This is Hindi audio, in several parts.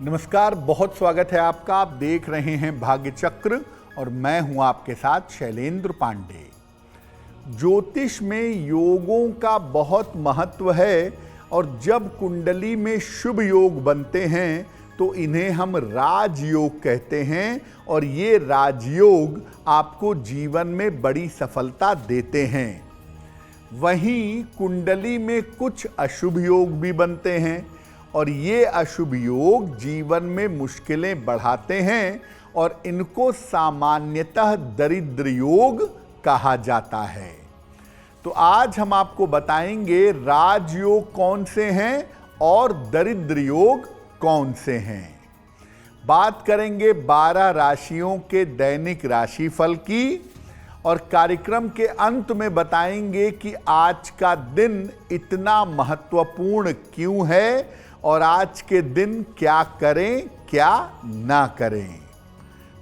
नमस्कार, बहुत स्वागत है आपका। आप देख रहे हैं भाग्य चक्र और मैं हूं आपके साथ शैलेंद्र पांडे। ज्योतिष में योगों का बहुत महत्व है और जब कुंडली में शुभ योग बनते हैं तो इन्हें हम राजयोग कहते हैं और ये राजयोग आपको जीवन में बड़ी सफलता देते हैं। वहीं कुंडली में कुछ अशुभ योग भी बनते हैं और ये अशुभ योग जीवन में मुश्किलें बढ़ाते हैं और इनको सामान्यतः दरिद्र योग कहा जाता है। तो आज हम आपको बताएंगे राजयोग कौन से हैं और दरिद्र योग कौन से हैं। बात करेंगे 12 राशियों के दैनिक राशिफल की और कार्यक्रम के अंत में बताएंगे कि आज का दिन इतना महत्वपूर्ण क्यों है और आज के दिन क्या करें क्या ना करें।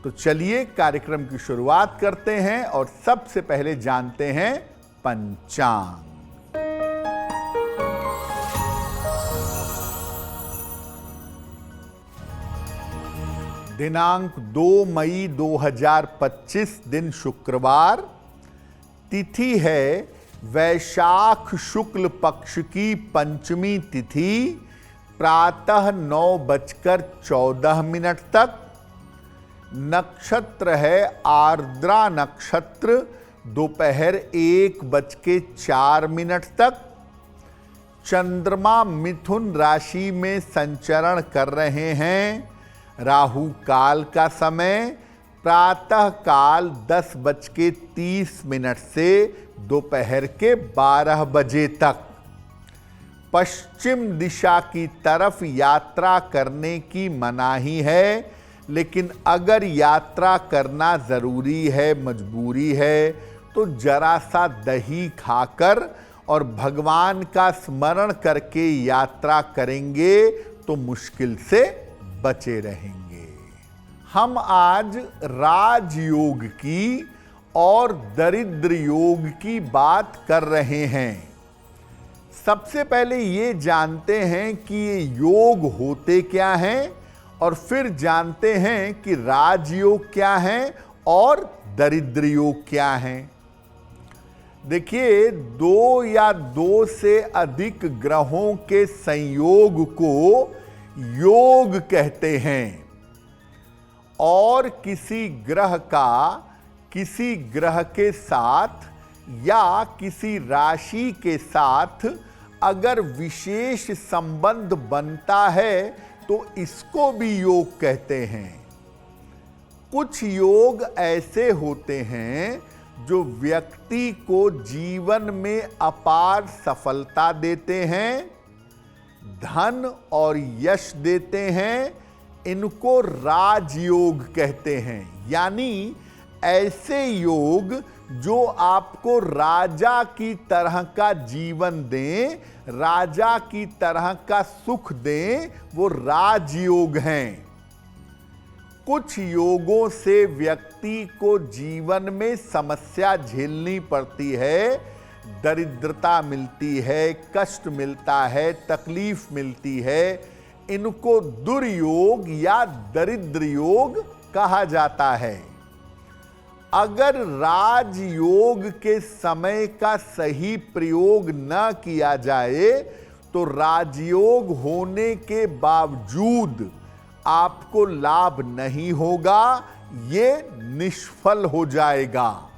तो चलिए कार्यक्रम की शुरुआत करते हैं और सबसे पहले जानते हैं पंचांग। दिनांक 2 मई 2025 दिन शुक्रवार। तिथि है वैशाख शुक्ल पक्ष की पंचमी तिथि प्रातः 9:14 तक। नक्षत्र है आर्द्रा नक्षत्र दोपहर 1:04 तक। चंद्रमा मिथुन राशि में संचरण कर रहे हैं। राहु काल का समय प्रातः काल 10:30 से दोपहर के 12 बजे तक। पश्चिम दिशा की तरफ यात्रा करने की मनाही है, लेकिन अगर यात्रा करना ज़रूरी है, मजबूरी है, तो जरा सा दही खाकर और भगवान का स्मरण करके यात्रा करेंगे तो मुश्किल से बचे रहेंगे। हम आज राजयोग की और दरिद्र योग की बात कर रहे हैं। सबसे पहले ये जानते हैं कि ये योग होते क्या हैं और फिर जानते हैं कि राजयोग क्या है और दरिद्र योग क्या है। देखिए, 2 या 2 से अधिक ग्रहों के संयोग को योग कहते हैं और किसी ग्रह का किसी ग्रह के साथ या किसी राशि के साथ अगर विशेष संबंध बनता है तो इसको भी योग कहते हैं। कुछ योग ऐसे होते हैं जो व्यक्ति को जीवन में अपार सफलता देते हैं, धन और यश देते हैं। इनको राजयोग कहते हैं, यानी ऐसे योग जो आपको राजा की तरह का जीवन दें, राजा की तरह का सुख दें, वो राजयोग हैं। कुछ योगों से व्यक्ति को जीवन में समस्या झेलनी पड़ती है, दरिद्रता मिलती है, कष्ट मिलता है, तकलीफ मिलती है। इनको दुर्योग या दरिद्र योग कहा जाता है। अगर राजयोग के समय का सही प्रयोग न किया जाए तो राजयोग होने के बावजूद आपको लाभ नहीं होगा, ये निष्फल हो जाएगा।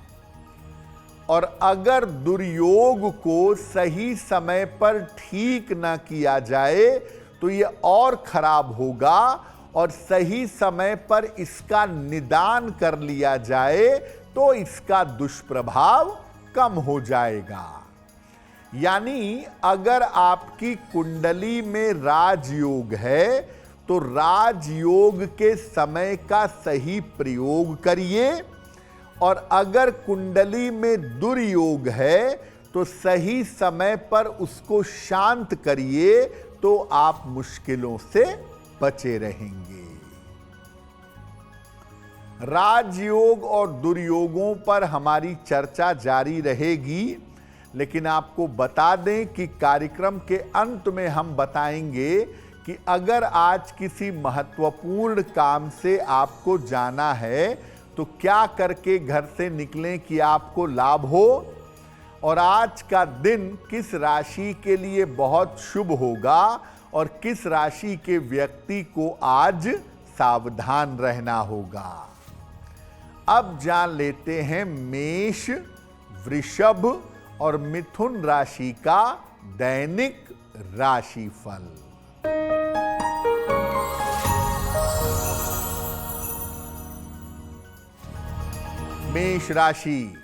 और अगर दुर्योग को सही समय पर ठीक न किया जाए तो ये और खराब होगा और सही समय पर इसका निदान कर लिया जाए तो इसका दुष्प्रभाव कम हो जाएगा। यानी अगर आपकी कुंडली में राजयोग है तो राजयोग के समय का सही प्रयोग करिए और अगर कुंडली में दुर्योग है तो सही समय पर उसको शांत करिए तो आप मुश्किलों से बचे रहेंगे। राजयोग और दुर्योगों पर हमारी चर्चा जारी रहेगी, लेकिन आपको बता दें कि कार्यक्रम के अंत में हम बताएंगे कि अगर आज किसी महत्वपूर्ण काम से आपको जाना है तो क्या करके घर से निकलें कि आपको लाभ हो, और आज का दिन किस राशि के लिए बहुत शुभ होगा और किस राशि के व्यक्ति को आज सावधान रहना होगा। अब जान लेते हैं मेष, वृषभ और मिथुन राशि का दैनिक राशिफल। मेष राशि,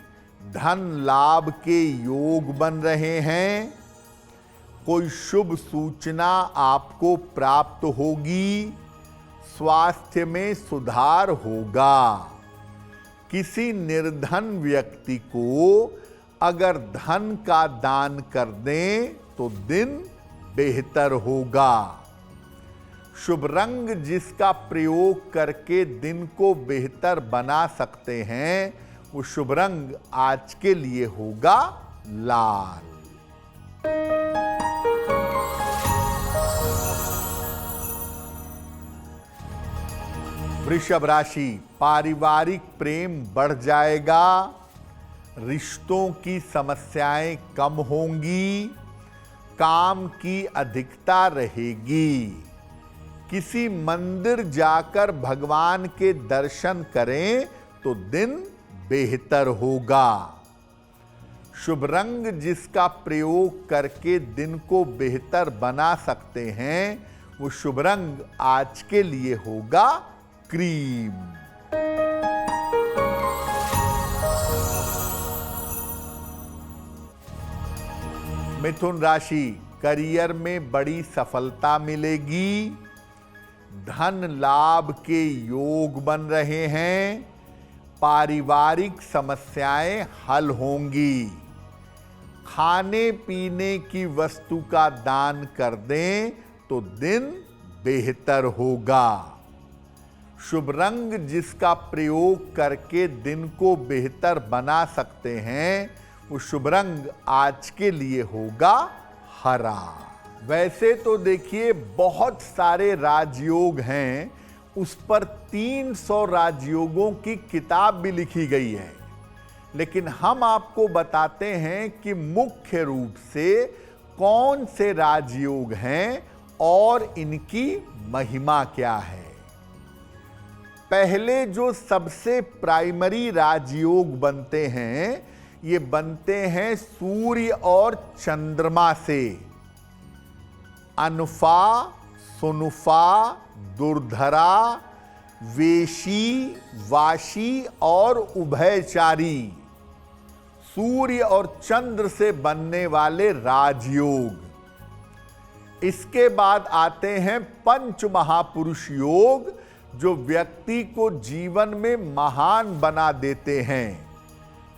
धन लाभ के योग बन रहे हैं। कोई शुभ सूचना आपको प्राप्त होगी। स्वास्थ्य में सुधार होगा। किसी निर्धन व्यक्ति को अगर धन का दान कर दें तो दिन बेहतर होगा। शुभ रंग जिसका प्रयोग करके दिन को बेहतर बना सकते हैं, वो शुभ रंग आज के लिए होगा लाल। वृषभ राशि, पारिवारिक प्रेम बढ़ जाएगा। रिश्तों की समस्याएं कम होंगी। काम की अधिकता रहेगी। किसी मंदिर जाकर भगवान के दर्शन करें तो दिन बेहतर होगा। शुभ रंग जिसका प्रयोग करके दिन को बेहतर बना सकते हैं, वो शुभ रंग आज के लिए होगा क्रीम। मिथुन राशि, करियर में बड़ी सफलता मिलेगी। धन लाभ के योग बन रहे हैं। पारिवारिक समस्याएं हल होंगी। खाने पीने की वस्तु का दान कर दें तो दिन बेहतर होगा। शुभ रंग जिसका प्रयोग करके दिन को बेहतर बना सकते हैं, वो शुभ रंग आज के लिए होगा हरा। वैसे तो देखिए बहुत सारे राजयोग हैं, उस पर 300 राजयोगों की किताब भी लिखी गई है, लेकिन हम आपको बताते हैं कि मुख्य रूप से कौन से राजयोग हैं और इनकी महिमा क्या है। पहले जो सबसे प्राइमरी राजयोग बनते हैं, ये बनते हैं सूर्य और चंद्रमा से। अनुफा, सुनुफा, दुर्धरा, वेशी, वाशी और उभयचारी, सूर्य और चंद्र से बनने वाले राजयोग। इसके बाद आते हैं पंच महापुरुष योग, जो व्यक्ति को जीवन में महान बना देते हैं।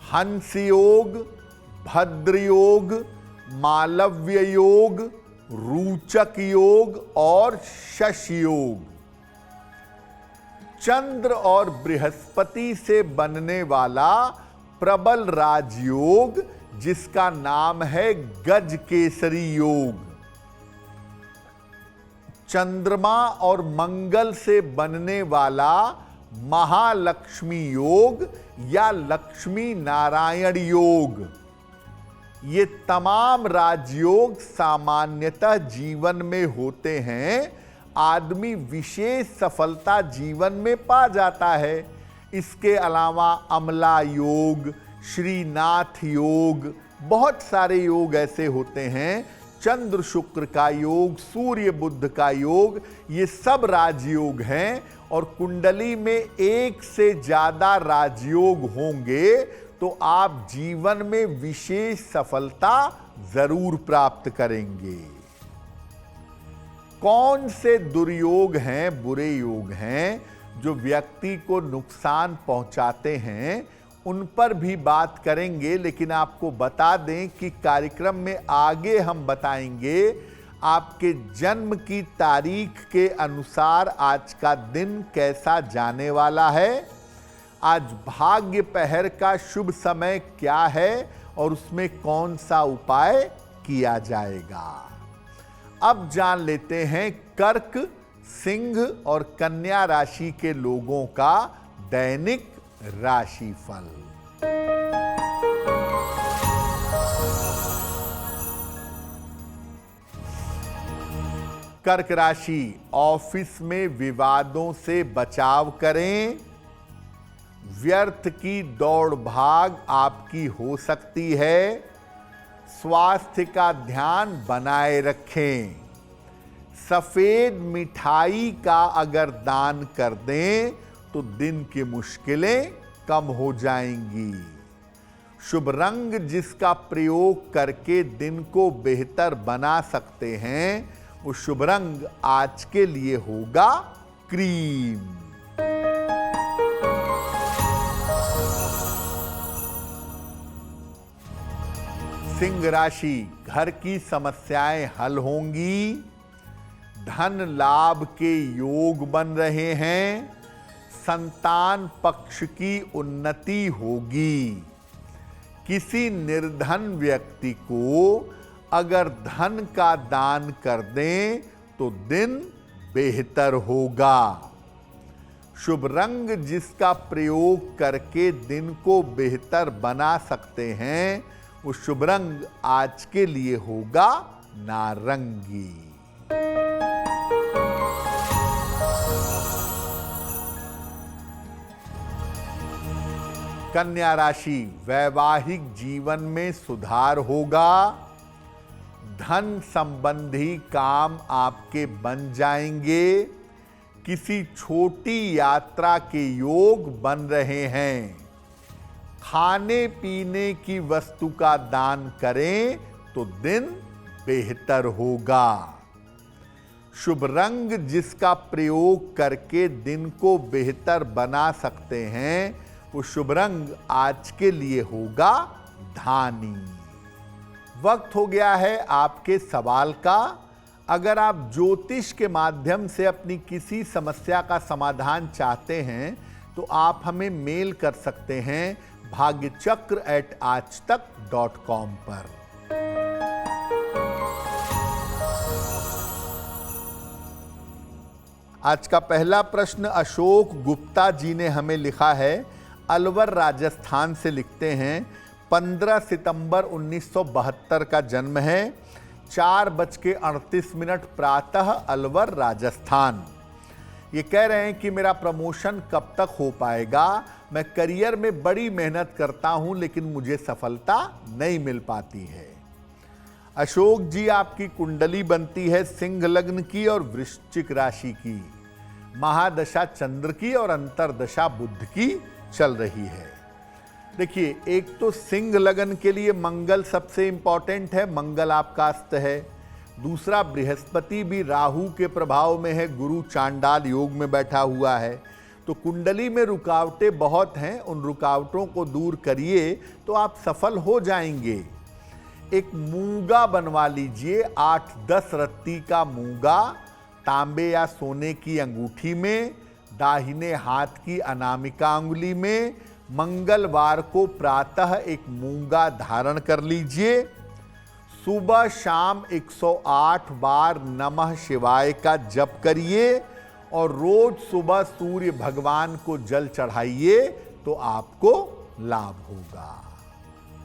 हंस योग, भद्र योग, मालव्य योग, रूचक योग और शश योग। चंद्र और बृहस्पति से बनने वाला प्रबल राजयोग, जिसका नाम है गज केसरी योग। चंद्रमा और मंगल से बनने वाला महालक्ष्मी योग या लक्ष्मी नारायण योग। ये तमाम राजयोग सामान्यतः जीवन में होते हैं। आदमी विशेष सफलता जीवन में पा जाता है। इसके अलावा अमला योग, श्रीनाथ योग, बहुत सारे योग ऐसे होते हैं। चंद्र शुक्र का योग, सूर्य बुध का योग, ये सब राजयोग हैं। और कुंडली में एक से ज्यादा राजयोग होंगे तो आप जीवन में विशेष सफलता जरूर प्राप्त करेंगे। कौन से दुर्योग हैं, बुरे योग हैं जो व्यक्ति को नुकसान पहुंचाते हैं, उन पर भी बात करेंगे। लेकिन आपको बता दें कि कार्यक्रम में आगे हम बताएंगे आपके जन्म की तारीख के अनुसार आज का दिन कैसा जाने वाला है, आज भाग्य पहर का शुभ समय क्या है और उसमें कौन सा उपाय किया जाएगा। अब जान लेते हैं कर्क, सिंह और कन्या राशि के लोगों का दैनिक राशिफल। कर्क राशि, ऑफिस में विवादों से बचाव करें। व्यर्थ की दौड़ भाग आपकी हो सकती है। स्वास्थ्य का ध्यान बनाए रखें। सफेद मिठाई का अगर दान कर दें तो दिन की मुश्किलें कम हो जाएंगी। शुभ रंग जिसका प्रयोग करके दिन को बेहतर बना सकते हैं, वो शुभ रंग आज के लिए होगा क्रीम। सिंह राशि, घर की समस्याएं हल होंगी। धन लाभ के योग बन रहे हैं। संतान पक्ष की उन्नति होगी। किसी निर्धन व्यक्ति को अगर धन का दान कर दें तो दिन बेहतर होगा। शुभ रंग जिसका प्रयोग करके दिन को बेहतर बना सकते हैं, वो शुभ रंग आज के लिए होगा नारंगी। कन्या राशि, वैवाहिक जीवन में सुधार होगा। धन संबंधी काम आपके बन जाएंगे। किसी छोटी यात्रा के योग बन रहे हैं। खाने पीने की वस्तु का दान करें तो दिन बेहतर होगा। शुभ रंग जिसका प्रयोग करके दिन को बेहतर बना सकते हैं, वो शुभ रंग आज के लिए होगा धानी। वक्त हो गया है आपके सवाल का। अगर आप ज्योतिष के माध्यम से अपनी किसी समस्या का समाधान चाहते हैं तो आप हमें मेल कर सकते हैं भाग्यचक्र@aajtak.com पर। आज का पहला प्रश्न अशोक गुप्ता जी ने हमें लिखा है। अलवर राजस्थान से लिखते हैं। 15 सितंबर 1972 का जन्म है। 4:38 प्रातः, अलवर राजस्थान। ये कह रहे हैं कि मेरा प्रमोशन कब तक हो पाएगा। मैं करियर में बड़ी मेहनत करता हूं लेकिन मुझे सफलता नहीं मिल पाती है। अशोक जी, आपकी कुंडली बनती है सिंह लग्न की और वृश्चिक राशि की। महादशा चंद्र की और अंतरदशा बुध की चल रही है। देखिए, एक तो सिंह लग्न के लिए मंगल सबसे इंपॉर्टेंट है। मंगल आपका अस्त है। दूसरा, बृहस्पति भी राहु के प्रभाव में है। गुरु चांडाल योग में बैठा हुआ है। तो कुंडली में रुकावटें बहुत हैं। उन रुकावटों को दूर करिए तो आप सफल हो जाएंगे। एक मूंगा बनवा लीजिए। 8-10 रत्ती का मूंगा तांबे या सोने की अंगूठी में, दाहिने हाथ की अनामिका अंगुली में। मंगलवार को प्रातः एक मूंगा धारण कर लीजिए। सुबह शाम 108 बार नमः शिवाय का जप करिए और रोज सुबह सूर्य भगवान को जल चढ़ाइए तो आपको लाभ होगा।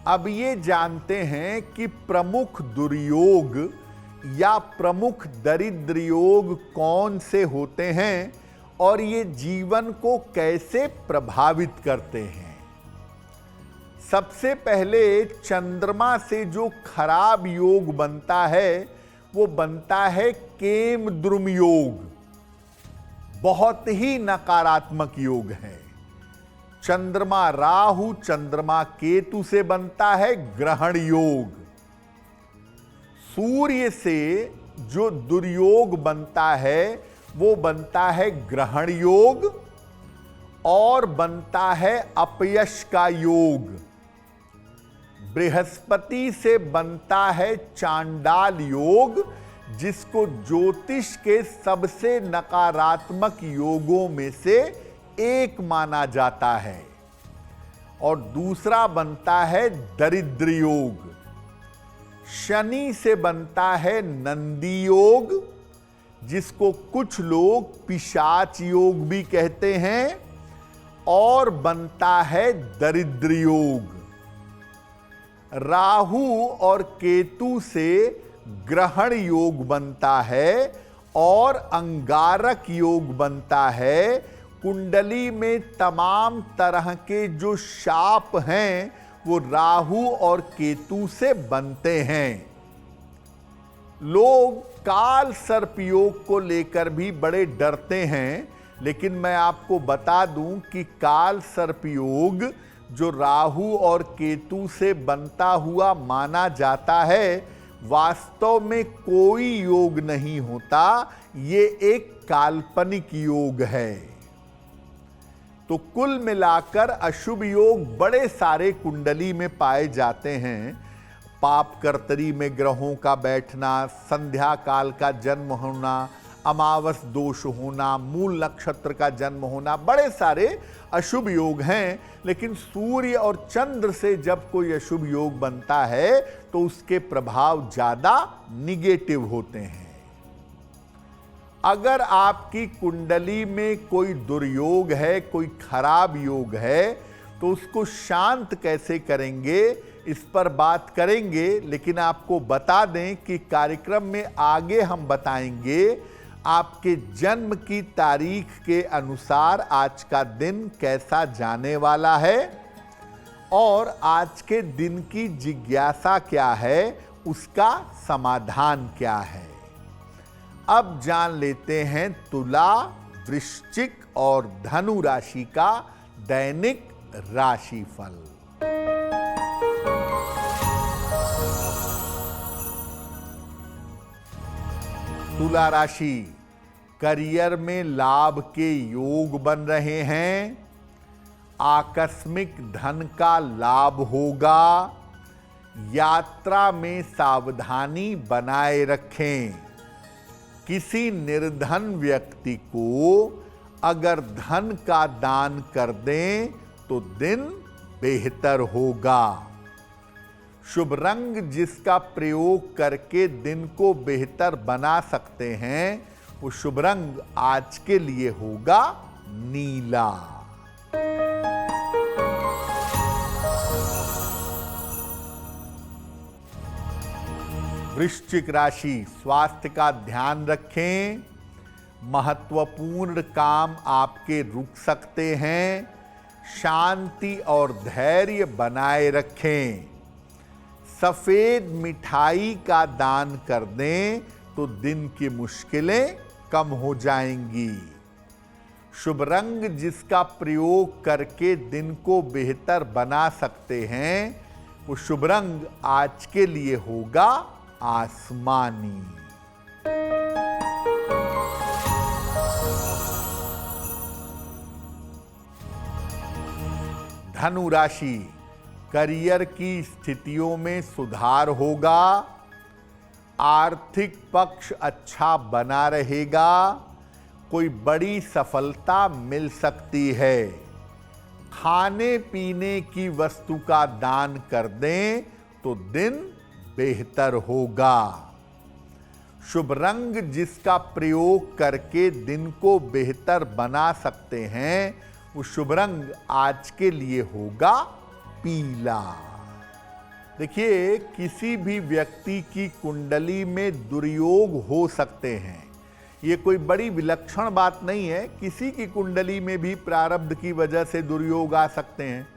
अब ये जानते हैं कि प्रमुख दुर्योग या प्रमुख दरिद्र योग कौन से होते हैं और ये जीवन को कैसे प्रभावित करते हैं। सबसे पहले चंद्रमा से जो खराब योग बनता है वो बनता है केम द्रुम योग। बहुत ही नकारात्मक योग है। चंद्रमा राहु, चंद्रमा केतु से बनता है ग्रहण योग। सूर्य से जो दुर्योग बनता है वो बनता है ग्रहण योग और बनता है अपयश का योग। बृहस्पति से बनता है चांडाल योग, जिसको ज्योतिष के सबसे नकारात्मक योगों में से एक माना जाता है। और दूसरा बनता है दरिद्र योग। शनि से बनता है नंदी योग। जिसको कुछ लोग पिशाच योग भी कहते हैं, और बनता है दरिद्र योग। राहु और केतु से ग्रहण योग बनता है और अंगारक योग बनता है। कुंडली में तमाम तरह के जो शाप हैं वो राहु और केतु से बनते हैं। लोग काल सर्प योग को लेकर भी बड़े डरते हैं, लेकिन मैं आपको बता दूं कि काल सर्प योग जो राहु और केतु से बनता हुआ माना जाता है, वास्तव में कोई योग नहीं होता, ये एक काल्पनिक योग है। तो कुल मिलाकर अशुभ योग बड़े सारे कुंडली में पाए जाते हैं। पाप कर्तरी में ग्रहों का बैठना, संध्या काल का जन्म होना, अमावस दोष होना, मूल नक्षत्र का जन्म होना, बड़े सारे अशुभ योग हैं। लेकिन सूर्य और चंद्र से जब कोई अशुभ योग बनता है तो उसके प्रभाव ज्यादा निगेटिव होते हैं। अगर आपकी कुंडली में कोई दुर्योग है, कोई खराब योग है, तो उसको शांत कैसे करेंगे, इस पर बात करेंगे। लेकिन आपको बता दें कि कार्यक्रम में आगे हम बताएंगे आपके जन्म की तारीख के अनुसार आज का दिन कैसा जाने वाला है और आज के दिन की जिज्ञासा क्या है, उसका समाधान क्या है। अब जान लेते हैं तुला, वृश्चिक और धनु राशि का दैनिक राशिफल। तुला राशि, करियर में लाभ के योग बन रहे हैं। आकस्मिक धन का लाभ होगा। यात्रा में सावधानी बनाए रखें। किसी निर्धन व्यक्ति को अगर धन का दान कर दें तो दिन बेहतर होगा। शुभ रंग जिसका प्रयोग करके दिन को बेहतर बना सकते हैं, वो शुभ रंग आज के लिए होगा नीला। वृश्चिक राशि, स्वास्थ्य का ध्यान रखें। महत्वपूर्ण काम आपके रुक सकते हैं। शांति और धैर्य बनाए रखें। सफेद मिठाई का दान कर दें तो दिन की मुश्किलें कम हो जाएंगी। शुभ रंग जिसका प्रयोग करके दिन को बेहतर बना सकते हैं, वो शुभ रंग आज के लिए होगा आसमानी। धनु राशि, करियर की स्थितियों में सुधार होगा। आर्थिक पक्ष अच्छा बना रहेगा। कोई बड़ी सफलता मिल सकती है। खाने पीने की वस्तु का दान कर दें तो दिन बेहतर होगा। शुभ रंग जिसका प्रयोग करके दिन को बेहतर बना सकते हैं, वो शुभ रंग आज के लिए होगा पीला। देखिए, किसी भी व्यक्ति की कुंडली में दुर्योग हो सकते हैं। ये कोई बड़ी विलक्षण बात नहीं है। किसी की कुंडली में भी प्रारब्ध की वजह से दुर्योग आ सकते हैं,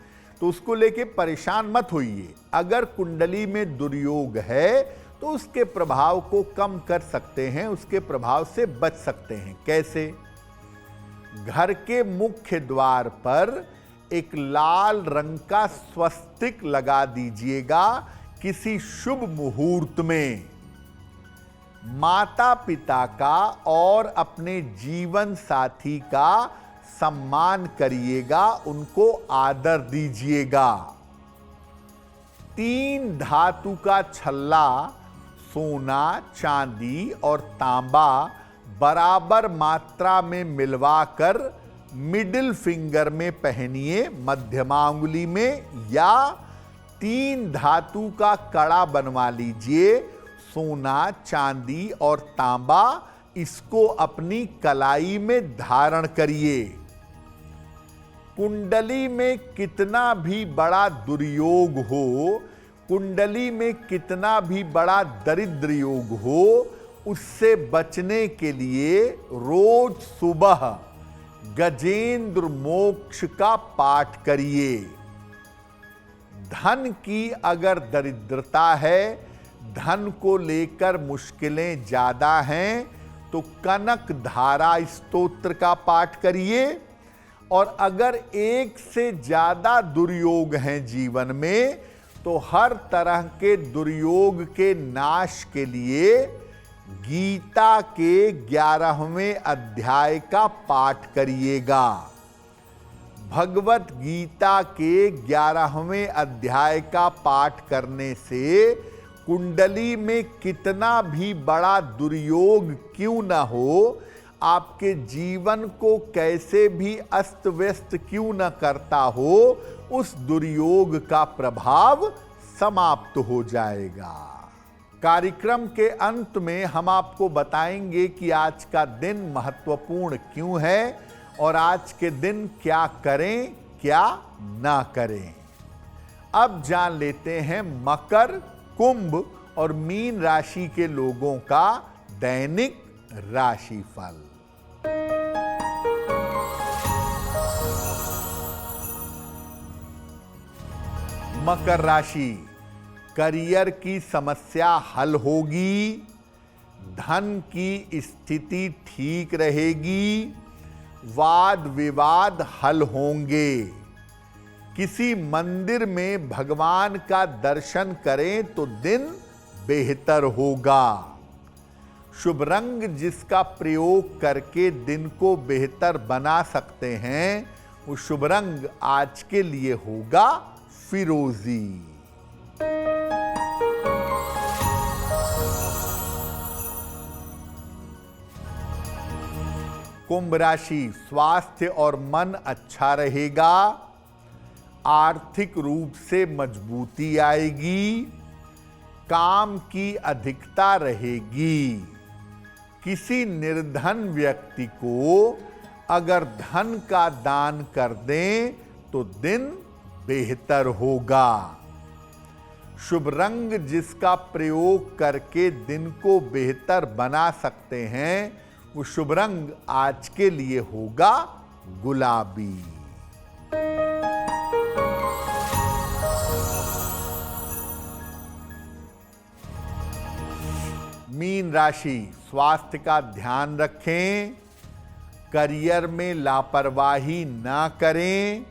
तो उसको लेके परेशान मत होइए। अगर कुंडली में दुर्योग है तो उसके प्रभाव को कम कर सकते हैं, उसके प्रभाव से बच सकते हैं। कैसे? घर के मुख्य द्वार पर एक लाल रंग का स्वस्तिक लगा दीजिएगा किसी शुभ मुहूर्त में। माता पिता का और अपने जीवन साथी का सम्मान करिएगा, उनको आदर दीजिएगा। 3 धातु का छल्ला, सोना, चांदी और तांबा बराबर मात्रा में मिलवाकर मिडिल फिंगर में पहनिए, मध्यमा अंगुली में, या 3 धातु का कड़ा बनवा लीजिए। सोना, चांदी और तांबा इसको अपनी कलाई में धारण करिए। कुंडली में कितना भी बड़ा दुर्योग हो, कुंडली में कितना भी बड़ा दरिद्र योग हो, उससे बचने के लिए रोज सुबह गजेंद्र मोक्ष का पाठ करिए। धन की अगर दरिद्रता है, धन को लेकर मुश्किलें ज्यादा हैं, तो कनक धारा स्तोत्र का पाठ करिए। और अगर एक से ज्यादा दुर्योग हैं जीवन में, तो हर तरह के दुर्योग के नाश के लिए गीता के 11वें अध्याय का पाठ करिएगा। भगवत गीता के 11वें अध्याय का पाठ करने से कुंडली में कितना भी बड़ा दुर्योग क्यों न हो, आपके जीवन को कैसे भी अस्त व्यस्त क्यों न करता हो, उस दुर्योग का प्रभाव समाप्त हो जाएगा। कार्यक्रम के अंत में हम आपको बताएंगे कि आज का दिन महत्वपूर्ण क्यों है और आज के दिन क्या करें क्या ना करें। अब जान लेते हैं मकर, कुंभ और मीन राशि के लोगों का दैनिक राशिफल। मकर राशि, करियर की समस्या हल होगी, धन की स्थिति ठीक रहेगी, वाद विवाद हल होंगे। किसी मंदिर में भगवान का दर्शन करें तो दिन बेहतर होगा। शुभ रंग जिसका प्रयोग करके दिन को बेहतर बना सकते हैं, वो शुभ रंग आज के लिए होगा फिरोजी। कुंभ राशि, स्वास्थ्य और मन अच्छा रहेगा, आर्थिक रूप से मजबूती आएगी, काम की अधिकता रहेगी। किसी निर्धन व्यक्ति को अगर धन का दान कर दें तो दिन बेहतर होगा। शुभ रंग जिसका प्रयोग करके दिन को बेहतर बना सकते हैं, वो शुभ रंग आज के लिए होगा गुलाबी। मीन राशि, स्वास्थ्य का ध्यान रखें, करियर में लापरवाही ना करें,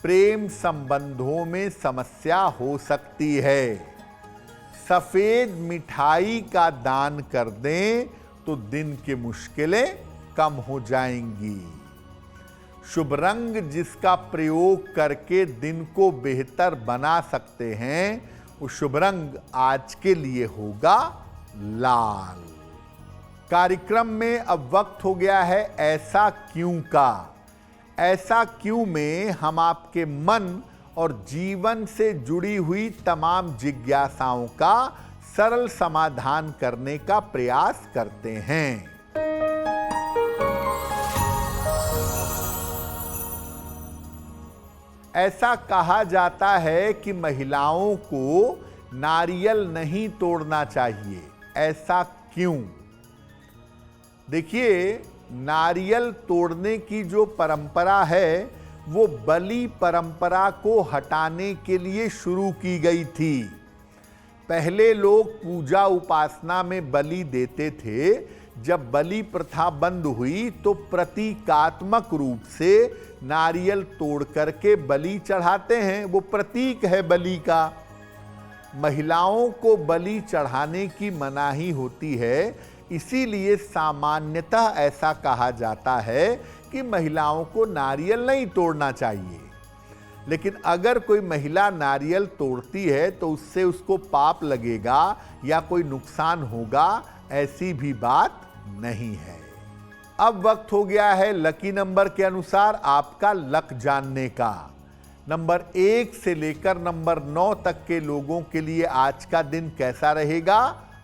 प्रेम संबंधों में समस्या हो सकती है। सफेद मिठाई का दान कर दें तो दिन की मुश्किलें कम हो जाएंगी। शुभ रंग जिसका प्रयोग करके दिन को बेहतर बना सकते हैं, वो शुभ रंग आज के लिए होगा लाल। कार्यक्रम में अब वक्त हो गया है ऐसा क्यों का। ऐसा क्यों में हम आपके मन और जीवन से जुड़ी हुई तमाम जिज्ञासाओं का सरल समाधान करने का प्रयास करते हैं। ऐसा कहा जाता है कि महिलाओं को नारियल नहीं तोड़ना चाहिए। ऐसा क्यों? देखिए, नारियल तोड़ने की जो परंपरा है, वो बलि परंपरा को हटाने के लिए शुरू की गई थी। पहले लोग पूजा उपासना में बलि देते थे। जब बलि प्रथा बंद हुई तो प्रतीकात्मक रूप से नारियल तोड़ करके बलि चढ़ाते हैं। वो प्रतीक है बलि का। महिलाओं को बलि चढ़ाने की मनाही होती है, इसीलिए सामान्यतः ऐसा कहा जाता है कि महिलाओं को नारियल नहीं तोड़ना चाहिए। लेकिन अगर कोई महिला नारियल तोड़ती है तो उससे उसको पाप लगेगा या कोई नुकसान होगा, ऐसी भी बात नहीं है। अब वक्त हो गया है लकी नंबर के अनुसार आपका लक जानने का। नंबर 1 से लेकर नंबर 9 तक के लोगों के लिए आज का दिन कैसा रहेगा,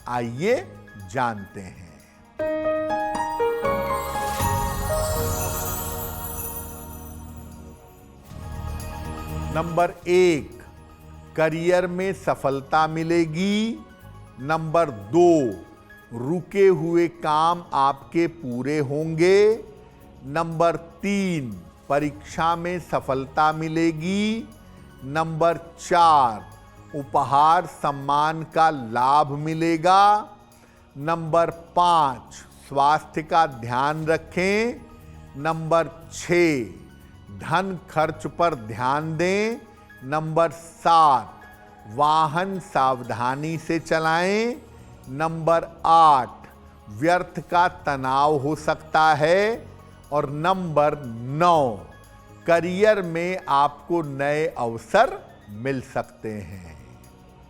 आइए जानते हैं। नंबर 1, करियर में सफलता मिलेगी। नंबर 2, रुके हुए काम आपके पूरे होंगे। नंबर 3, परीक्षा में सफलता मिलेगी। नंबर 4, उपहार सम्मान का लाभ मिलेगा। नंबर 5, स्वास्थ्य का ध्यान रखें। नंबर 6, धन खर्च पर ध्यान दें। नंबर 7, वाहन सावधानी से चलाएं। नंबर 8, व्यर्थ का तनाव हो सकता है। और नंबर 9, करियर में आपको नए अवसर मिल सकते हैं।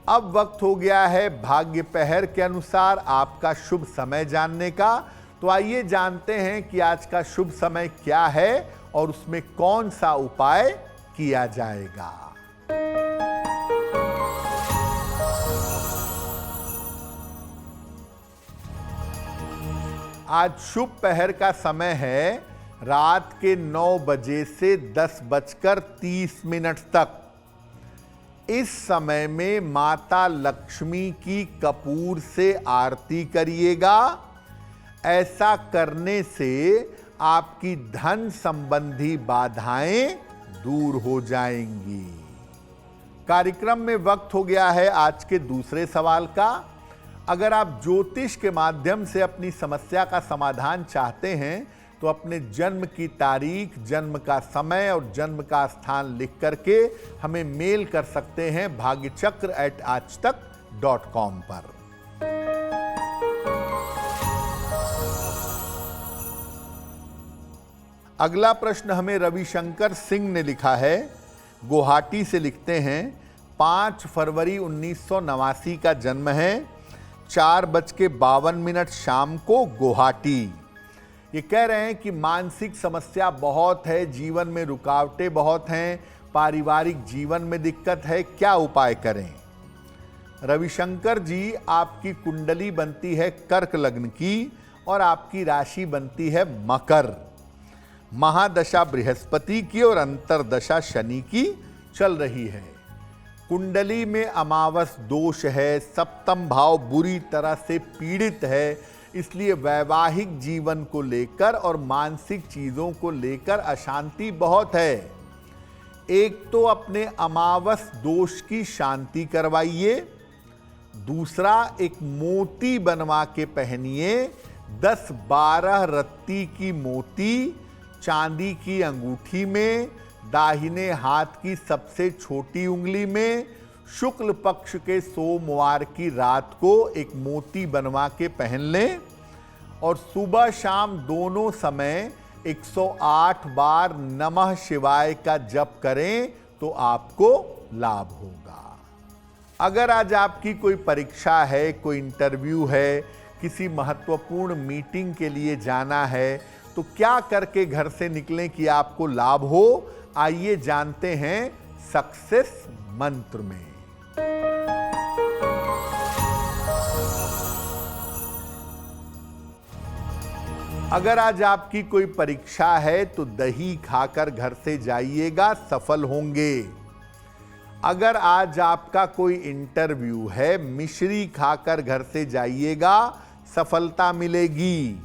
अब वक्त हो गया है भाग्य पहर के अनुसार आपका शुभ समय जानने का। तो आइए जानते हैं कि आज का शुभ समय क्या है और उसमें कौन सा उपाय किया जाएगा। आज शुभ पहर का समय है रात के 9 बजे से 10:30 तक। इस समय में माता लक्ष्मी की कपूर से आरती करिएगा। ऐसा करने से आपकी धन संबंधी बाधाएं दूर हो जाएंगी। कार्यक्रम में वक्त हो गया है आज के दूसरे सवाल का। अगर आप ज्योतिष के माध्यम से अपनी समस्या का समाधान चाहते हैं तो अपने जन्म की तारीख, जन्म का समय और जन्म का स्थान लिख करके हमें मेल कर सकते हैं bhagyachakra@aajtak.com पर। अगला प्रश्न हमें रविशंकर सिंह ने लिखा है, गुवाहाटी से लिखते हैं। 5 फरवरी 1989 का जन्म है। 4:52 शाम को गुवाहाटी। ये कह रहे हैं कि मानसिक समस्या बहुत है, जीवन में रुकावटें बहुत हैं, पारिवारिक जीवन में दिक्कत है, क्या उपाय करें? रविशंकर जी, आपकी कुंडली बनती है कर्क लग्न की और आपकी राशि बनती है मकर। महादशा बृहस्पति की और अंतरदशा शनि की चल रही है। कुंडली में अमावस दोष है, सप्तम भाव बुरी तरह से पीड़ित है, इसलिए वैवाहिक जीवन को लेकर और मानसिक चीजों को लेकर अशांति बहुत है। एक तो अपने अमावस दोष की शांति करवाइए, दूसरा एक मोती बनवा के पहनिए। 10-12 रत्ती की मोती चांदी की अंगूठी में, दाहिने हाथ की सबसे छोटी उंगली में, शुक्ल पक्ष के सोमवार की रात को एक मोती बनवा के पहन लें और सुबह शाम दोनों समय 108 बार नमः शिवाय का जप करें तो आपको लाभ होगा। अगर आज आपकी कोई परीक्षा है, कोई इंटरव्यू है, किसी महत्वपूर्ण मीटिंग के लिए जाना है, तो क्या करके घर से निकलें कि आपको लाभ हो? आइए जानते हैं सक्सेस मंत्र में। अगर आज आपकी कोई परीक्षा है तो दही खाकर घर से जाइएगा, सफल होंगे। अगर आज आपका कोई इंटरव्यू है, मिश्री खाकर घर से जाइएगा, सफलता मिलेगी।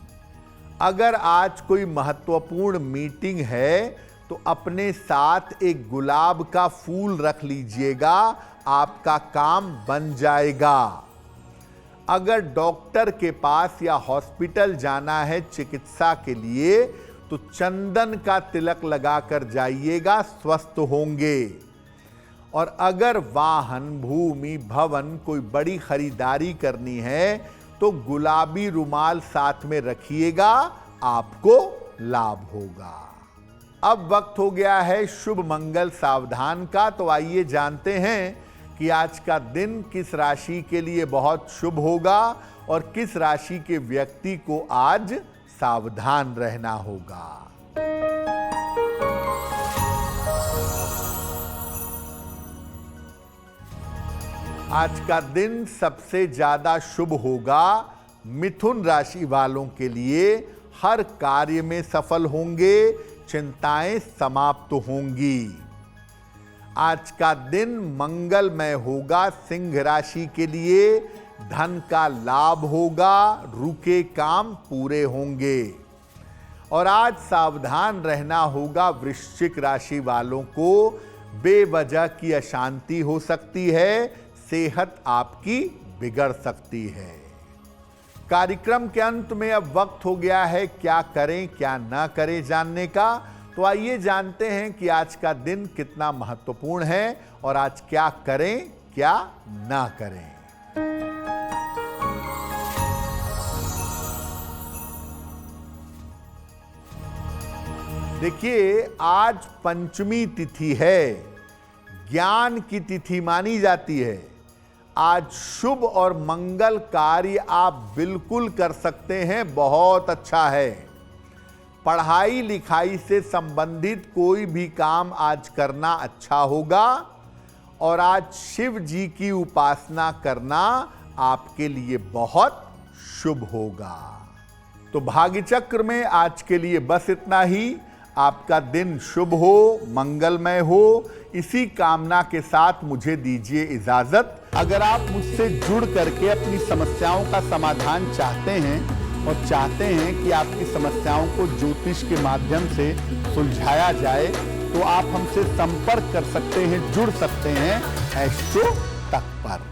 अगर आज कोई महत्वपूर्ण मीटिंग है तो अपने साथ एक गुलाब का फूल रख लीजिएगा, आपका काम बन जाएगा। अगर डॉक्टर के पास या हॉस्पिटल जाना है चिकित्सा के लिए तो चंदन का तिलक लगाकर जाइएगा, स्वस्थ होंगे। और अगर वाहन, भूमि, भवन कोई बड़ी खरीदारी करनी है तो गुलाबी रुमाल साथ में रखिएगा, आपको लाभ होगा। अब वक्त हो गया है शुभ मंगल सावधान का। तो आइए जानते हैं कि आज का दिन किस राशि के लिए बहुत शुभ होगा और किस राशि के व्यक्ति को आज सावधान रहना होगा। आज का दिन सबसे ज्यादा शुभ होगा मिथुन राशि वालों के लिए। हर कार्य में सफल होंगे, चिंताएं समाप्त होंगी। आज का दिन मंगलमय होगा सिंह राशि के लिए। धन का लाभ होगा, रुके काम पूरे होंगे। और आज सावधान रहना होगा वृश्चिक राशि वालों को। बेवजह की अशांति हो सकती है, सेहत आपकी बिगड़ सकती है। कार्यक्रम के अंत में अब वक्त हो गया है क्या करें क्या ना करें जानने का। तो आइए जानते हैं कि आज का दिन कितना महत्वपूर्ण है और आज क्या करें क्या ना करें। देखिए, आज पंचमी तिथि है, ज्ञान की तिथि मानी जाती है। आज शुभ और मंगल कार्य आप बिल्कुल कर सकते हैं, बहुत अच्छा है। पढ़ाई लिखाई से संबंधित कोई भी काम आज करना अच्छा होगा। और आज शिव जी की उपासना करना आपके लिए बहुत शुभ होगा। तो भाग्य चक्र में आज के लिए बस इतना ही। आपका दिन शुभ हो, मंगलमय हो, इसी कामना के साथ मुझे दीजिए इजाजत। अगर आप मुझसे जुड़ करके अपनी समस्याओं का समाधान चाहते हैं और चाहते हैं कि आपकी समस्याओं को ज्योतिष के माध्यम से सुलझाया जाए, तो आप हमसे संपर्क कर सकते हैं, जुड़ सकते हैं एस्ट्रो तक पर।